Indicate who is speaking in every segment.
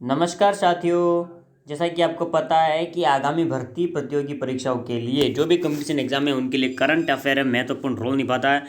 Speaker 1: नमस्कार साथियों। जैसा कि आपको पता है कि आगामी भर्ती प्रतियोगी परीक्षाओं के लिए जो भी कंपटीशन एग्जाम है उनके लिए करंट अफेयर है महत्वपूर्ण रोल निभाता है।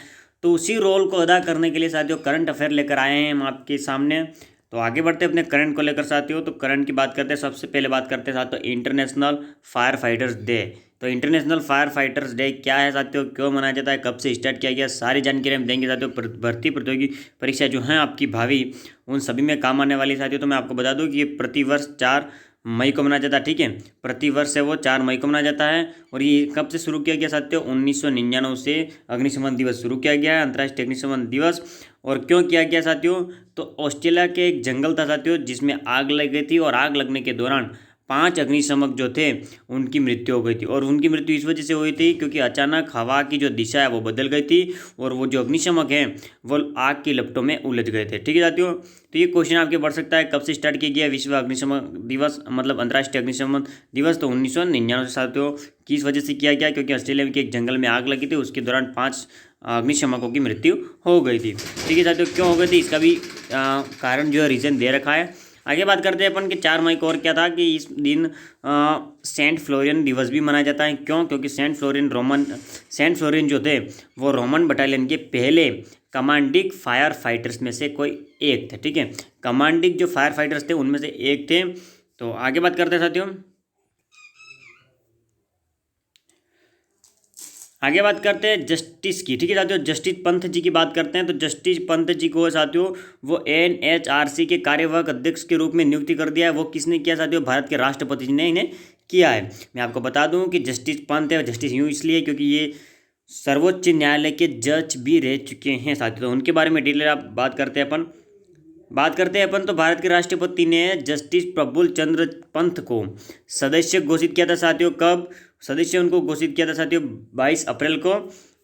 Speaker 1: तो उसी रोल को अदा करने के लिए साथियों करंट अफेयर लेकर आए हैं हम आपके सामने। तो आगे बढ़ते हैं अपने करंट को लेकर साथियों। तो करंट की बात करते हैं, सबसे पहले बात करते हैं साथियों इंटरनेशनल फायर फाइटर्स डे। तो इंटरनेशनल फायर फाइटर्स डे क्या है साथियों, क्यों मनाया जाता है, कब से स्टार्ट किया गया, सारी जानकारी हम देंगे साथियों। भर्ती प्रतियोगी परीक्षा जो हैं आपकी भावी, उन सभी में काम आने वाली साथियों। तो मैं आपको बता दूं कि ये प्रतिवर्ष 4 मई को मनाया जाता है। ठीक है, प्रतिवर्ष है वो 4 मई को मनाया जाता है। और ये कब से शुरू किया गया साथियों, 1999 से अग्निशमन दिवस शुरू किया गया है, अंतर्राष्ट्रीय अग्निशमन दिवस। और क्यों किया गया साथियों, तो ऑस्ट्रेलिया के एक जंगल था साथियों जिसमें आग लग गई थी, और आग लगने के दौरान 5 अग्निशमक जो थे उनकी मृत्यु हो गई थी। और उनकी मृत्यु इस वजह से हुई थी क्योंकि अचानक हवा की जो दिशा है वो बदल गई थी, और वो जो अग्निशमक हैं वो आग की लपटों में उलझ गए थे। ठीक है साथियों, तो ये क्वेश्चन आपके बढ़ सकता है, कब से स्टार्ट किया गया विश्व अग्निशमन दिवस, मतलब अंतर्राष्ट्रीय अग्निशमन दिवस। तो 1999 से साथियों किस वजह से किया गया, क्योंकि ऑस्ट्रेलिया के एक जंगल में आग लगी थी, उसके दौरान 5 अग्निशमकों की मृत्यु हो गई थी। ठीक है साथियों, क्यों हो गई थी इसका भी कारण जो है रीजन दे रखा है। आगे बात करते हैं अपन कि 4 मई को और क्या था कि इस दिन सेंट फ्लोरियन दिवस भी मनाया जाता है। क्यों, क्योंकि सेंट फ्लोरियन जो थे वो रोमन बटालियन के पहले कमांडिंग फायर फाइटर्स में से कोई एक थे। ठीक है, कमांडिंग जो फायर फाइटर्स थे उनमें से एक थे। तो आगे बात करते हैं साथियों, आगे बात करते हैं जस्टिस की। ठीक है साथियों, जस्टिस पंत जी की बात करते हैं। तो जस्टिस पंत जी को साथियों वो NHRC के कार्यवाहक अध्यक्ष के रूप में नियुक्ति कर दिया है। वो किसने किया साथियों, भारत के राष्ट्रपति जी ने इन्हें किया है। मैं आपको बता दूं कि जस्टिस पंत है, जस्टिस यूँ इसलिए क्योंकि ये सर्वोच्च न्यायालय के जज भी रह चुके हैं साथियों। तो उनके बारे में डिटेल आप बात करते हैं अपन। तो भारत के राष्ट्रपति ने जस्टिस प्रफुल्ल चंद्र पंत को सदस्य घोषित किया था साथियों। कब सदस्य उनको घोषित किया था साथियों, 22 अप्रैल को।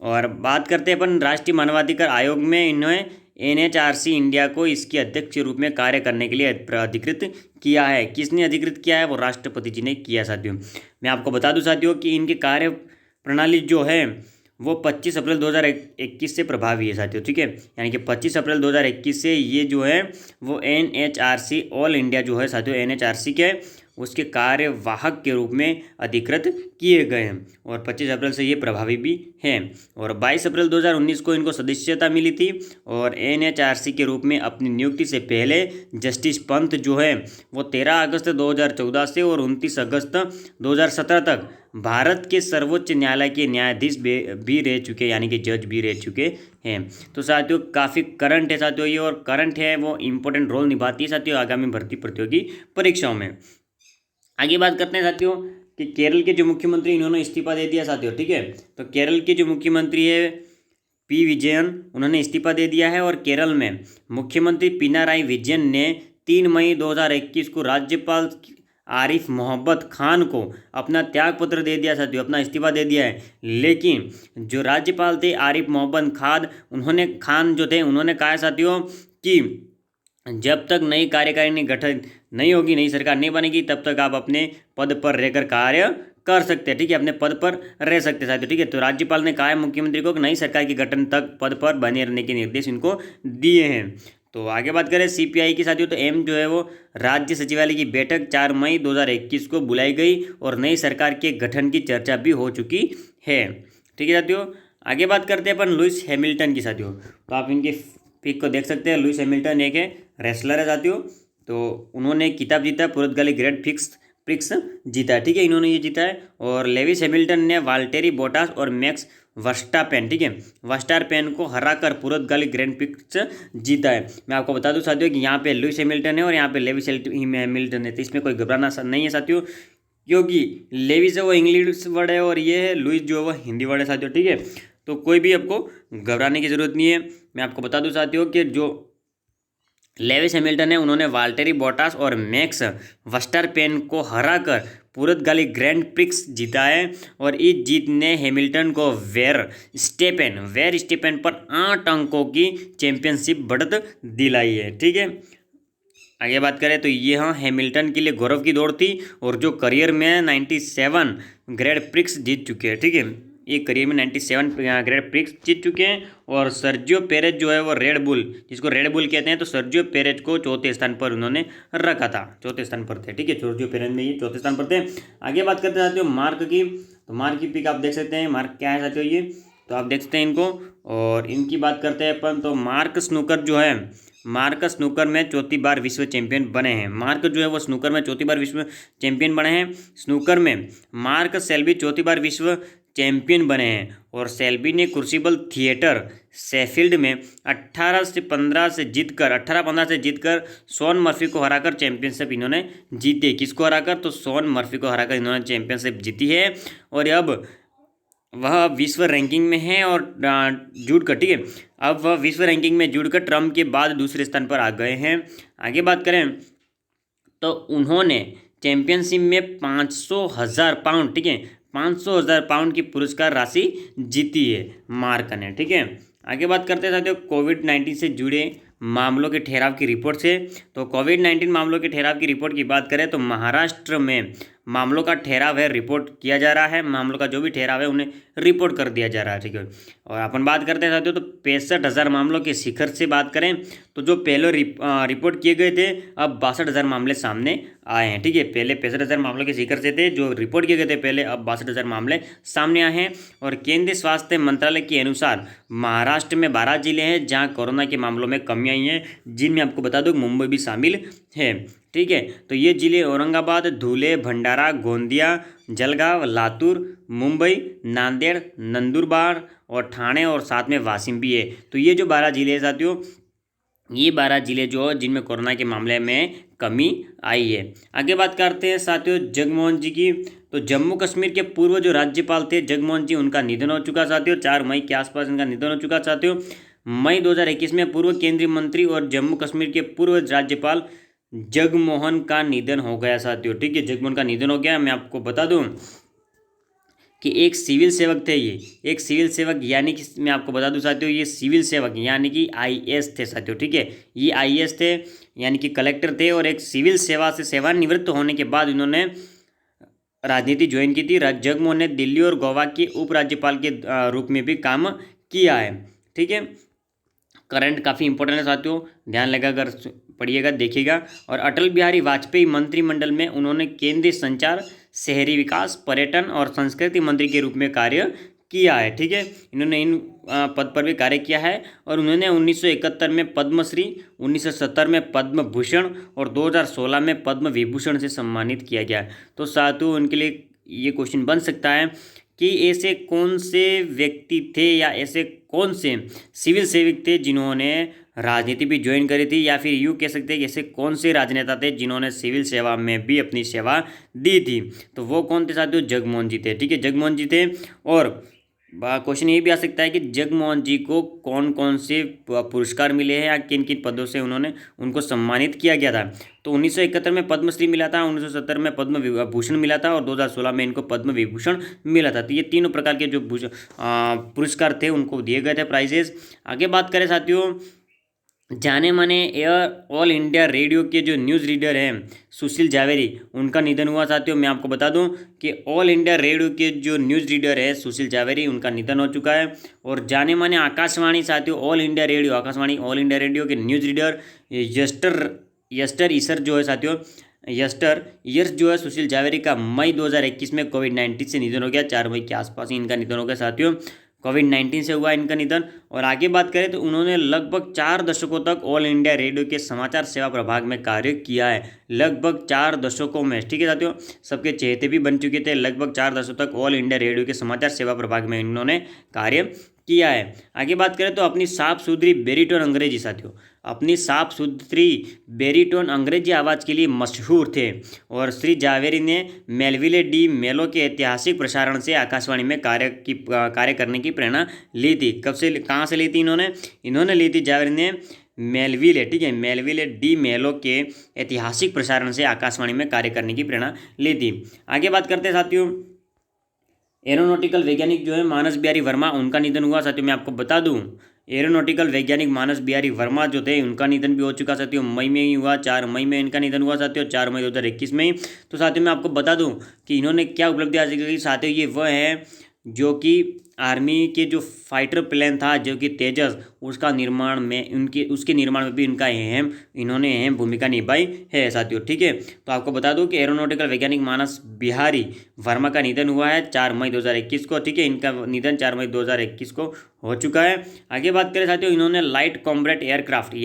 Speaker 1: और बात करते हैं अपन राष्ट्रीय मानवाधिकार आयोग में, इन्होंने NHRC इंडिया को इसके अध्यक्ष के रूप में कार्य करने के लिए अधिकृत किया है। किसने अधिकृत किया है, वो राष्ट्रपति जी ने किया साथियों। मैं आपको बता दूं साथियों कि इनकी कार्य प्रणाली जो है वो 25 अप्रैल 2021 से प्रभावी है साथियों। ठीक है, यानी कि 25 अप्रैल 2021 से ये जो है वो NHRC ऑल इंडिया जो है साथियों NHRC के उसके कार्यवाहक के रूप में अधिकृत किए गए हैं, और 25 अप्रैल से ये प्रभावी भी हैं। और 22 अप्रैल 2019 को इनको सदस्यता मिली थी। और NHRC के रूप में अपनी नियुक्ति से पहले जस्टिस पंत जो है वो 13 अगस्त 2014 से और 29 अगस्त 2017 तक भारत के सर्वोच्च न्यायालय के न्यायाधीश भी रह चुके, यानी कि जज भी रह चुके हैं। तो साथियों काफ़ी करंट है साथियों ये, और करंट है वो इम्पोर्टेंट रोल निभाती है साथियों आगामी भर्ती प्रतियोगी परीक्षाओं में। आगे बात करते हैं साथियों कि केरल के जो मुख्यमंत्री इन्होंने इस्तीफा दे दिया साथियों। ठीक है, तो केरल के जो मुख्यमंत्री है P विजयन, उन्होंने इस्तीफा दे दिया है। और केरल में मुख्यमंत्री पिनाराई विजयन ने 3 मई 2021 को राज्यपाल आरिफ मोहम्मद खान को अपना त्यागपत्र दे दिया साथियों, अपना इस्तीफा दे दिया है। लेकिन जो राज्यपाल थे आरिफ मोहम्मद खान जो थे उन्होंने कहा साथियों कि जब तक नई कार्यकारिणी गठन नहीं होगी, नई सरकार नहीं बनेगी, तब तक आप अपने पद पर रहकर कार्य कर सकते हैं। ठीक है, अपने पद पर रह सकते हैं साथियों। ठीक है, तो राज्यपाल ने कहा है मुख्यमंत्री को कि नई सरकार के गठन तक पद पर बने रहने के निर्देश इनको दिए हैं। तो आगे बात करें CPI की साथियों, तो एम जो है वो राज्य सचिवालय की बैठक 4 मई 2021 को बुलाई गई, और नई सरकार के गठन की चर्चा भी हो चुकी है। ठीक है साथियों, आगे बात करते हैं अपन लुइस हैमिल्टन की साथियों। तो आप इनके पिक को देख सकते हैं। लुइस हैमिल्टन एक है रेसलर है साथियों। तो उन्होंने एक खिताब जीता है, पुर्तगाली ग्रैंड प्रिक्स जीता है। ठीक है, इन्होंने ये जीता है। और लेविस हैमिल्टन ने वाल्टेरी बोटास और मैक्स वर्स्टापेन, ठीक है, वर्स्टापेन को हराकर पुर्तगाली ग्रैंड प्रिक्स जीता है। मैं आपको बता दूं साथियों कि यहाँ पे लुइस हैमिल्टन है और यहाँ पे लेविस हैमिल्टन है। तो इसमें कोई घबराना नहीं है साथियों, क्योंकि लेविस है वो इंग्लिश वर्ड है और ये है लुइस जो है वो हिंदी वर्ड है साथियों। ठीक है, तो कोई भी आपको घबराने की जरूरत नहीं है। मैं आपको बता दूं साथियों कि जो लेविस हैमिल्टन है उन्होंने वाल्टेरी बोटास और मैक्स वर्स्टापेन को हराकर पुर्तगाली ग्रैंड प्रिक्स जीता है। और इस जीत ने हैमिल्टन को वेर स्टेपेन पर 8 अंकों की चैंपियनशिप बढ़त दिलाई है। ठीक है, आगे बात करें तो ये हाँ हैमिल्टन के लिए गौरव की दौड़ थी, और जो करियर में 97 ग्रैंड प्रिक्स जीत चुके हैं। ठीक है, ये करियर में 97 ग्रेट प्रिक्स जीत चुके हैं। और सर्जियो पेरेज जो है वो रेड बुल, जिसको रेड बुल कहते हैं, तो सर्जियो पेरेज को चौथे स्थान पर उन्होंने रखा था, चौथे स्थान पर थे। ठीक है, सर्जियो पेरेज में ये चौथे स्थान पर थे। आगे बात करते साथियों मार्क की, तो मार्क की पिक आप देख सकते हैं, मार्क क्या है साथियों ये, तो आप देख सकते हैं इनको। और इनकी बात करते हैं अपन, तो मार्क स्नूकर जो है, मार्क स्नूकर में चौथी बार विश्व चैंपियन बने हैं। मार्क जो है वो स्नूकर में चौथी बार विश्व चैंपियन बने हैं। स्नूकर में मार्क सेल्बी चौथी बार विश्व चैंपियन बने हैं। और सेल्बी ने क्रूसिबल थिएटर शेफील्ड में 18-15 से जीतकर शॉन मर्फी को हराकर चैंपियनशिप इन्होंने जीती है। किसको हराकर, तो शॉन मर्फी को हराकर इन्होंने चैंपियनशिप जीती है। और अब वह विश्व रैंकिंग में है और जुड़कर, ठीक है, अब वह विश्व रैंकिंग में जुड़कर ट्रम्प के बाद दूसरे स्थान पर आ गए हैं। आगे बात करें तो उन्होंने चैंपियनशिप में 500,000 पाउंड, ठीक है, 500,000 पाउंड की पुरस्कार राशि जीती है मार्क ने। ठीक है, आगे बात करते हैं साथियों कोविड-19 से जुड़े मामलों के ठहराव की रिपोर्ट से। तो कोविड-19 मामलों के ठहराव की रिपोर्ट की बात करें तो महाराष्ट्र में मामलों का ठहराव है, रिपोर्ट किया जा रहा है, मामलों का जो भी ठहराव है उन्हें रिपोर्ट कर दिया जा रहा है। ठीक है, और अपन बात करते हैं साथियों तो 65,000 मामलों के शिखर से बात करें तो जो पहले रिपोर्ट किए गए थे, अब 62,000 मामले सामने आए हैं। ठीक है, पहले 65,000 मामलों के शिखर से थे जो रिपोर्ट किए गए थे पहले, अब 62,000 मामले सामने आए हैं। और केंद्रीय स्वास्थ्य मंत्रालय के अनुसार महाराष्ट्र में 12 जिले हैं जहां कोरोना के मामलों में कमी आई है, जिनमें आपको बता दूं मुंबई भी शामिल है। ठीक है, तो ये जिले औरंगाबाद, धुले, भंडारा, गोंदिया, जलगांव, लातूर, मुंबई, नांदेड़, नंदुरबार और ठाणे और साथ में वाशिम भी है। तो ये जो 12 जिले हैं साथियों, ये 12 जिले जो जिनमें कोरोना के मामले में कमी आई है। आगे बात करते हैं साथियों जगमोहन जी की। तो जम्मू कश्मीर के पूर्व जो राज्यपाल थे जगमोहन जी, उनका निधन हो चुका साथियों, 4 मई के आसपास इनका निधन हो चुका साथियों। मई 2021 में पूर्व केंद्रीय मंत्री और जम्मू कश्मीर के पूर्व राज्यपाल जगमोहन का निधन हो गया साथियों। ठीक है, जगमोहन का निधन हो गया। मैं आपको बता दूं कि एक सिविल सेवक थे, ये एक सिविल सेवक, यानी कि मैं आपको बता दूं साथियों ये सिविल सेवक यानी कि आईएएस थे साथियों। ठीक है, ये आईएएस थे यानी कि कलेक्टर थे, और एक सिविल सेवा से सेवानिवृत्त होने के बाद इन्होंने राजनीति ज्वाइन की थी। जगमोहन ने दिल्ली और गोवा के उपराज्यपाल के रूप में भी काम किया है। ठीक है, करंट काफ़ी इंपॉर्टेंट है साथियों, ध्यान लगा कर पढ़िएगा, देखिएगा। और अटल बिहारी वाजपेयी मंत्रिमंडल में उन्होंने केंद्रीय संचार, शहरी विकास, पर्यटन और संस्कृति मंत्री के रूप में कार्य किया है। ठीक है, इन्होंने इन पद पर भी कार्य किया है। और उन्होंने 1971 में पद्मश्री, 1970 में पद्म भूषण और 2016 में पद्म विभूषण से सम्मानित किया गया। तो साथियों उनके लिए ये क्वेश्चन बन सकता है कि ऐसे कौन से व्यक्ति थे या ऐसे कौन से सिविल सेवक थे जिन्होंने राजनीति भी ज्वाइन करी थी, या फिर यूँ कह सकते हैं कि ऐसे कौन से राजनेता थे जिन्होंने सिविल सेवा में भी अपनी सेवा दी थी। तो वो कौन थे साथियों, जगमोहन जी थे। ठीक है, जगमोहन जी थे। और क्वेश्चन ये भी आ सकता है कि जगमोहन जी को कौन कौन से पुरस्कार मिले हैं या किन किन पदों से उनको सम्मानित किया गया था। तो 1971 में पद्मश्री मिला था, 1970 में पद्म भूषण मिला था और 2016 में इनको पद्म विभूषण मिला था। तो ये तीनों प्रकार के जो पुरस्कार थे उनको दिए गए थे प्राइजेस। आगे बात करें साथियों जाने माने एयर ऑल इंडिया रेडियो के जो न्यूज़ रीडर हैं सुशील जावेरी, उनका निधन हुआ साथियों। मैं आपको बता दूं कि ऑल इंडिया रेडियो के जो न्यूज़ रीडर है सुशील जावेरी, उनका निधन हो चुका है। और जाने माने आकाशवाणी साथियों, all India radio, Akashvani all India radio के न्यूज़ रीडर यस्टर ईसर जो है साथियों, यस्टर ईयर्स जो है सुशील जावेरी का मई 2021 में कोविड-19 से निधन हो गया। 4 मई के आसपास ही इनका निधन हो गया साथियों, कोविड-19 से हुआ इनका निधन। और आगे बात करें तो उन्होंने लगभग 4 दशकों तक ऑल इंडिया रेडियो के समाचार सेवा प्रभाग में कार्य किया है, लगभग 4 दशकों में। ठीक है साथियों, सबके चहेते भी बन चुके थे। लगभग 4 दशकों तक ऑल इंडिया रेडियो के समाचार सेवा प्रभाग में इन्होंने कार्य किया है। आगे बात करें तो अपनी साफ सुथरी बेरीटोन अंग्रेजी साथियों, अपनी साफ सुथरी बेरीटोन अंग्रेजी आवाज़ के लिए मशहूर थे। और श्री जावेरी ने मेलविले डी मेलो के ऐतिहासिक प्रसारण से आकाशवाणी में कार्य करने की प्रेरणा ली थी। कब से, कहाँ से ली थी इन्होंने ली थी जावेरी ने मेलविले, ठीक है, मेलविले डी मेलो के ऐतिहासिक प्रसारण से आकाशवाणी में कार्य करने की प्रेरणा ली थी। आगे बात करते हैं साथियों एरोनॉटिकल वैज्ञानिक जो है मानस बिहारी वर्मा, उनका निधन हुआ साथियों। मैं आपको बता दूं एरोनॉटिकल वैज्ञानिक मानस बिहारी वर्मा जो थे उनका निधन भी हो चुका साथियों, मई में ही हुआ, 4 मई में इनका निधन हुआ साथियों, 4 मई 2021 में ही। तो साथियों मैं आपको बता दूं कि इन्होंने क्या उपलब्धि हासिल की साथियों, ये वह है जो कि आर्मी के जो फाइटर प्लेन था जो कि तेजस, उसका निर्माण में उसके निर्माण में भी इन्होंने अहम भूमिका निभाई है साथियों। ठीक है, तो आपको बता दूं कि एरोनॉटिकल वैज्ञानिक मानस बिहारी वर्मा का निधन हुआ है 4 मई 2021 को। ठीक है, इनका निधन 4 मई 2021 को हो चुका है। आगे बात करें साथियों, इन्होंने लाइट कॉम्बैट एयरक्राफ्ट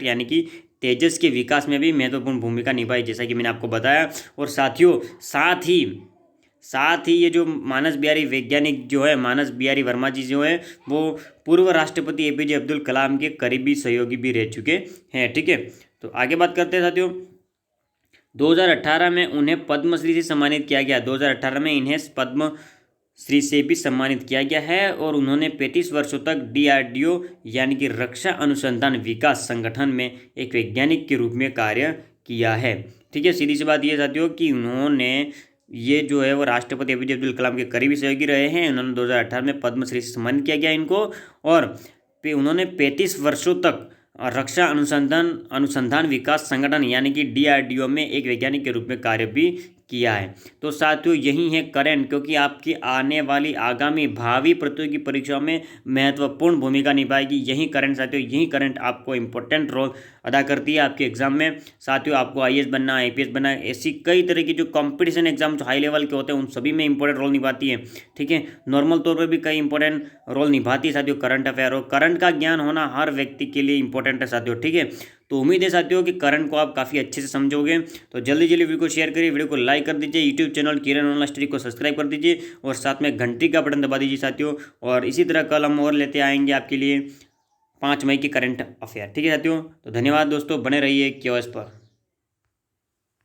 Speaker 1: यानी कि तेजस के विकास में भी महत्वपूर्ण भूमिका निभाई, जैसा कि मैंने आपको बताया। और साथियों साथ ही ये जो मानस बिहारी वैज्ञानिक जो है, मानस बिहारी वर्मा जी जो है, वो पूर्व राष्ट्रपति एपीजे अब्दुल कलाम के करीबी सहयोगी भी रह चुके हैं। ठीक है, तो आगे बात करते हैं साथियों, 2018 में उन्हें पद्मश्री से सम्मानित किया गया। 2018 में इन्हें पद्म श्री से भी सम्मानित किया गया है। और उन्होंने 35 वर्षों तक डीआरडीओ यानी कि रक्षा अनुसंधान विकास संगठन में एक वैज्ञानिक के रूप में कार्य किया है। ठीक है, सीधी सी बात ये साथियों कि उन्होंने ये जो है वो राष्ट्रपति एपीजे अब्दुल कलाम के करीबी सहयोगी रहे हैं। उन्होंने 2018 में पद्मश्री से सम्मानित किया गया इनको। और उन्होंने 35 वर्षों तक रक्षा अनुसंधान विकास संगठन यानी कि डीआरडीओ में एक वैज्ञानिक के रूप में कार्य भी किया है। तो साथियों यही है करंट, क्योंकि आपकी आने वाली आगामी भावी प्रतियोगी परीक्षाओं में महत्वपूर्ण भूमिका निभाएगी यही करंट साथियों। यही करंट आपको इंपॉर्टेंट रोल अदा करती है आपके एग्जाम में साथियों। आपको आईएएस बनना, आईपीएस बनना, ऐसी कई तरह की जो कंपटीशन एग्जाम जो हाई लेवल के होते हैं उन सभी में इंपॉर्टेंट रोल निभाती है। ठीक है, नॉर्मल तौर पर भी कई इंपॉर्टेंट रोल निभाती है साथियों करंट अफेयर। और करंट का ज्ञान होना हर व्यक्ति के लिए इंपॉर्टेंट है साथियों। ठीक है, तो उम्मीद है साथियों कि करंट को आप काफ़ी अच्छे से समझोगे। तो जल्दी वीडियो को शेयर करिए, वीडियो को लाइक कर दीजिए, यूट्यूब चैनल किरण ऑनलाइन स्टडी को सब्सक्राइब कर दीजिए और साथ में घंटी का बटन दबा दीजिए साथियों। और इसी तरह कल हम और लेते आएंगे आपके लिए 5 मई के करंट अफेयर। ठीक है साथियों, तो धन्यवाद दोस्तों, बने रहिए क्यूएस पर।